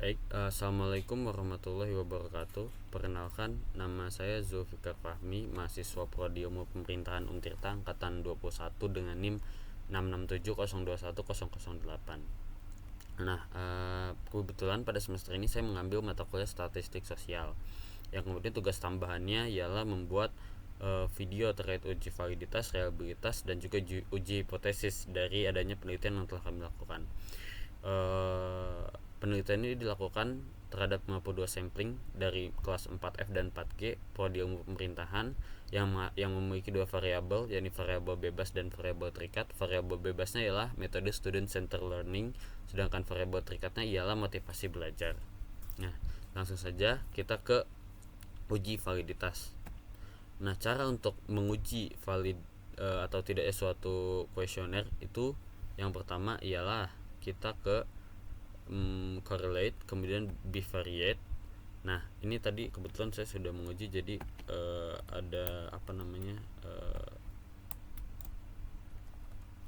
Baik, Assalamualaikum warahmatullahi wabarakatuh. Perkenalkan, nama saya Zulfikar Fahmi, mahasiswa Prodi Ilmu Pemerintahan Untirta angkatan 21 dengan NIM 667021008. Nah, kebetulan pada semester ini saya mengambil mata kuliah statistik sosial. Yang kemudian tugas tambahannya ialah membuat video terkait uji validitas, reliabilitas, dan juga uji hipotesis dari adanya penelitian yang telah kami lakukan. Penelitian ini dilakukan terhadap 52 sampling dari kelas 4F dan 4G Prodi Ilmu Pemerintahan yang memiliki dua variabel, yakni variabel bebas dan variabel terikat. Variabel bebasnya ialah metode student center learning, sedangkan variabel terikatnya ialah motivasi belajar. Nah, langsung saja kita ke uji validitas. Nah, cara untuk menguji valid atau tidaknya suatu kuesioner itu yang pertama ialah kita ke correlate, kemudian bivariate. Nah, ini tadi kebetulan saya sudah menguji, jadi ada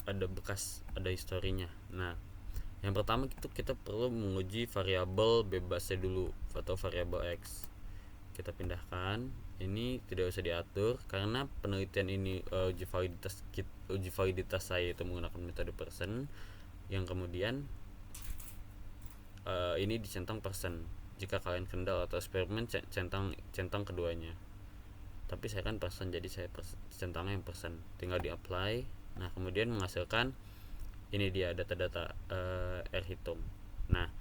ada bekas, ada historinya. Nah, yang pertama itu kita perlu menguji variabel bebasnya dulu atau variabel x. Kita pindahkan, ini tidak usah diatur karena penelitian ini uji validitas saya itu menggunakan metode person, yang kemudian ini dicentang person. Jika kalian kendal atau eksperimen, centang keduanya. Tapi saya kan person, jadi saya centangnya yang person. Tinggal di apply. Nah, kemudian menghasilkan ini dia data-data R hitung. Nah,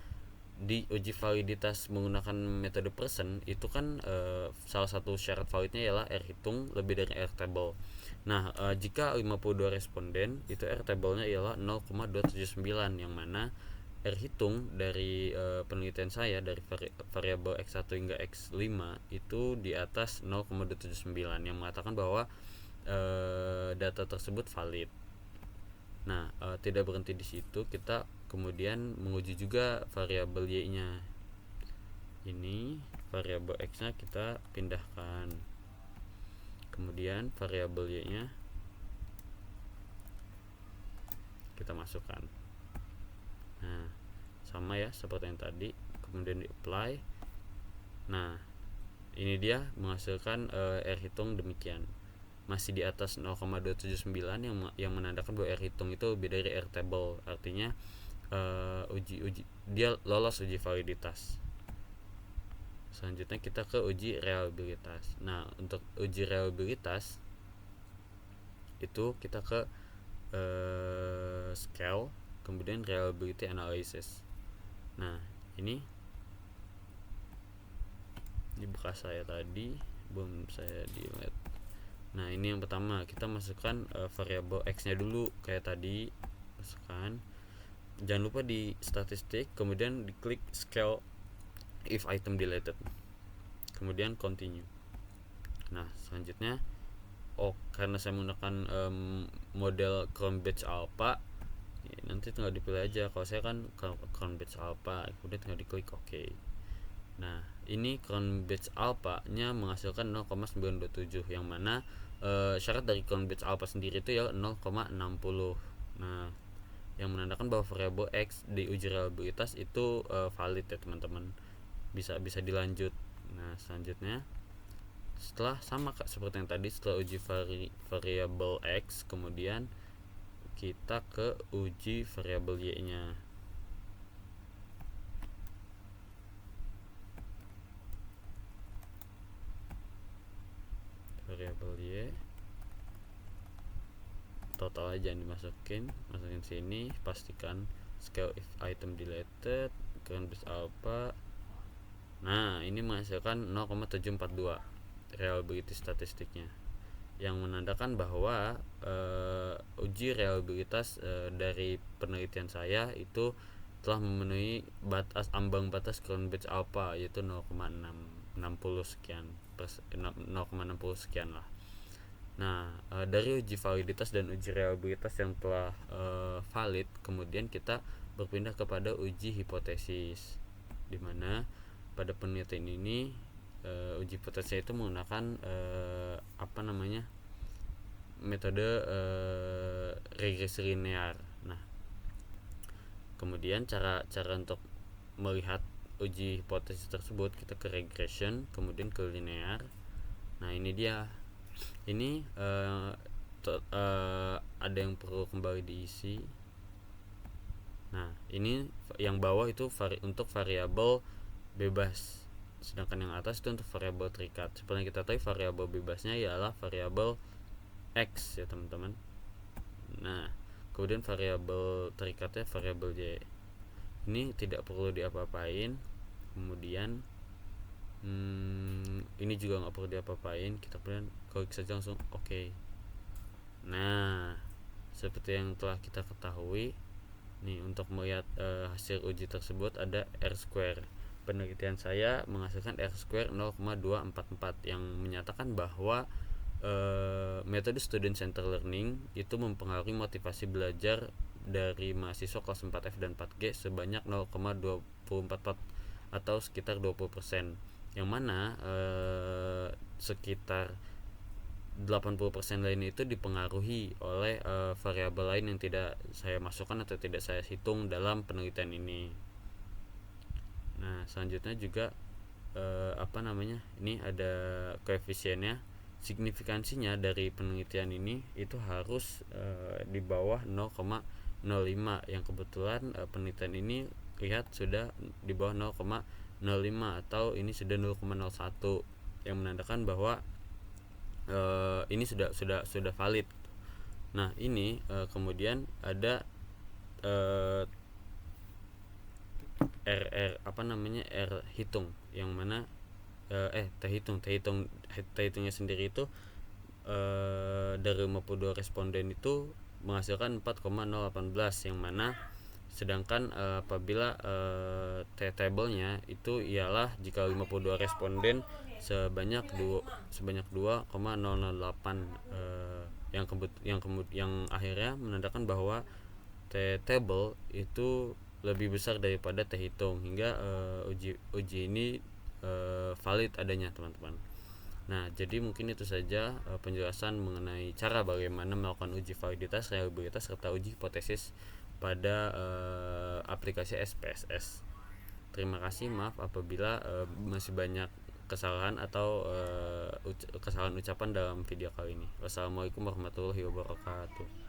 di uji validitas menggunakan metode person itu kan salah satu syarat validnya ialah R hitung lebih dari R table. Nah, jika 52 responden itu R table-nya ialah 0,279, yang mana R hitung dari penelitian saya dari variabel X1 hingga X5 itu di atas 0,279, yang mengatakan bahwa data tersebut valid. Nah, tidak berhenti di situ, kita kemudian menguji juga variabel Y-nya. Ini variabel X-nya kita pindahkan. Kemudian variabel Y-nya kita masukkan. Nah, sama ya seperti yang tadi. Kemudian di apply. Nah, ini dia menghasilkan R hitung demikian. Masih di atas 0,279, yang menandakan bahwa R hitung itu lebih dari R table. Artinya dia lolos uji validitas. Selanjutnya kita ke uji reliabilitas. Nah, untuk uji reliabilitas itu kita ke scale, kemudian reliability analysis. Nah, ini bekas saya tadi, belum saya delete. Nah, ini yang pertama, kita masukkan variabel X-nya dulu kayak tadi, masukkan. Jangan lupa di statistik, kemudian diklik scale if item deleted, kemudian continue. Nah, selanjutnya karena saya menggunakan model Cronbach Alpha, nanti tinggal dipilih aja. Kalau saya kan Cronbach Alpha, kemudian tinggal diklik OK. Nah, ini Cronbach Alpha nya menghasilkan 0,927, yang mana syarat dari Cronbach Alpha sendiri itu ya 0,60. Nah, yang menandakan bahwa variabel X di uji reliabilitas itu valid ya teman-teman, bisa dilanjut. Nah, selanjutnya setelah sama seperti yang tadi, setelah uji variabel X, kemudian kita ke uji variabel Y nya. Variabel Y total aja dimasukin sini, pastikan scale if item deleted, Cronbach Alpha. Nah, ini menghasilkan 0,742 reliability statistiknya, yang menandakan bahwa uji reliabilitas dari penelitian saya itu telah memenuhi ambang batas Cronbach Alpha, yaitu 0,60 sekian 0,60 sekian lah. Nah, dari uji validitas dan uji reliabilitas yang telah valid, kemudian kita berpindah kepada uji hipotesis, dimana pada penelitian ini uji hipotesis itu menggunakan metode regresi linear. Nah, kemudian cara untuk melihat uji hipotesis tersebut kita ke regression, kemudian ke linear. Nah ini dia, ini ada yang perlu kembali diisi. Nah ini yang bawah itu untuk variabel bebas, sedangkan yang atas itu untuk variabel terikat. Seperti yang kita tahu, variabel bebasnya ialah variabel x ya teman-teman. Nah kemudian variabel terikatnya variabel y. Ini tidak perlu diapa-apain. Kemudian ini juga nggak perlu diapa-apain, kita kemudian klik saja langsung oke. Nah seperti yang telah kita ketahui nih, untuk melihat hasil uji tersebut ada R-square. Penelitian saya menghasilkan R-square 0,244 yang menyatakan bahwa metode student center learning itu mempengaruhi motivasi belajar dari mahasiswa kelas 4F dan 4G sebanyak 0,244 atau sekitar 20%, yang mana sekitar 80% lain itu dipengaruhi oleh variabel lain yang tidak saya masukkan atau tidak saya hitung dalam penelitian ini. Nah selanjutnya juga ini ada koefisiennya. Signifikansinya dari penelitian ini itu harus di bawah 0,05, yang kebetulan penelitian ini lihat sudah di bawah 0,05 atau ini sudah 0,01, yang menandakan bahwa ini sudah valid. Nah ini kemudian ada R hitung, yang mana T hitungnya sendiri itu dari 52 responden itu menghasilkan 4,018, yang mana sedangkan apabila T-table-nya itu ialah jika 52 responden sebanyak 2,008, yang akhirnya menandakan bahwa T-table itu lebih besar daripada T hitung, hingga uji ini valid adanya teman-teman. Nah jadi mungkin itu saja penjelasan mengenai cara bagaimana melakukan uji validitas, reliabilitas, serta uji hipotesis pada aplikasi SPSS. Terima kasih, maaf apabila masih banyak kesalahan atau kesalahan ucapan dalam video kali ini. Wassalamualaikum warahmatullahi wabarakatuh.